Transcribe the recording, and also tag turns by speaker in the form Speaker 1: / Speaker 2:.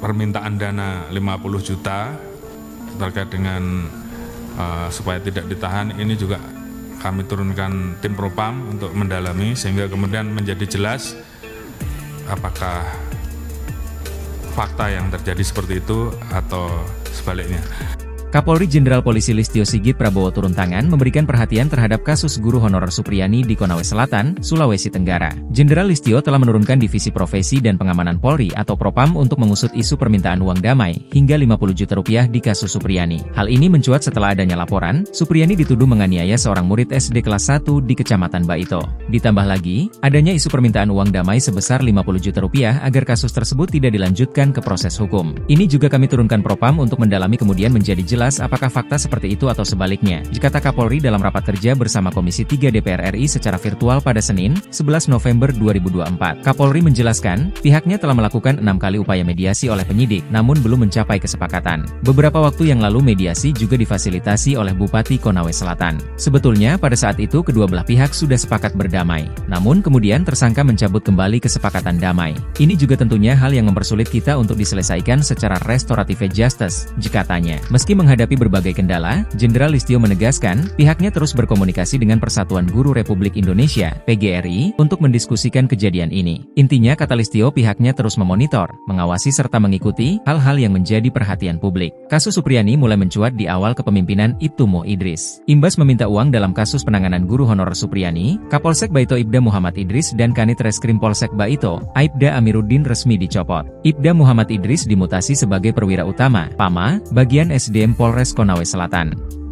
Speaker 1: permintaan dana 50 juta terkait dengan supaya tidak ditahan, ini juga kami turunkan tim Propam untuk mendalami sehingga kemudian menjadi jelas apakah fakta yang terjadi seperti itu atau sebaliknya.
Speaker 2: Kapolri Jenderal Polisi Listio Sigit Prabowo turun tangan memberikan perhatian terhadap kasus guru honorer Supriyani di Konawe Selatan, Sulawesi Tenggara. Jenderal Listio telah menurunkan Divisi Profesi dan Pengamanan Polri atau Propam untuk mengusut isu permintaan uang damai hingga 50 juta rupiah di kasus Supriyani. Hal ini mencuat setelah adanya laporan, Supriyani dituduh menganiaya seorang murid SD kelas 1 di Kecamatan Baito. Ditambah lagi, adanya isu permintaan uang damai sebesar 50 juta rupiah agar kasus tersebut tidak dilanjutkan ke proses hukum. Ini juga kami turunkan Propam untuk mendalami kemudian menjadi jelas apakah fakta seperti itu atau sebaliknya, kata Kapolri dalam rapat kerja bersama Komisi 3 DPR RI secara virtual pada Senin, 11 November 2024. Kapolri menjelaskan, pihaknya telah melakukan 6 kali upaya mediasi oleh penyidik, namun belum mencapai kesepakatan. Beberapa waktu yang lalu mediasi juga difasilitasi oleh Bupati Konawe Selatan. Sebetulnya pada saat itu kedua belah pihak sudah sepakat berdamai, namun kemudian tersangka mencabut kembali kesepakatan damai. Ini juga tentunya hal yang mempersulit kita untuk diselesaikan secara restoratif justice, katanya. Meski menghadapi berbagai kendala, Jenderal Listio menegaskan, pihaknya terus berkomunikasi dengan Persatuan Guru Republik Indonesia, PGRI, untuk mendiskusikan kejadian ini. Intinya kata Listio pihaknya terus memonitor, mengawasi serta mengikuti hal-hal yang menjadi perhatian publik. Kasus Supriyani mulai mencuat di awal kepemimpinan Ibtu Mo Idris. Imbas meminta uang dalam kasus penanganan guru honorer Supriyani, Kapolsek Baito Ibda Muhammad Idris dan Kanit Reskrim Polsek Baito, Aibda Amiruddin resmi dicopot. Ibda Muhammad Idris dimutasi sebagai perwira utama, PAMA, bagian SDM Polres Konawe Selatan.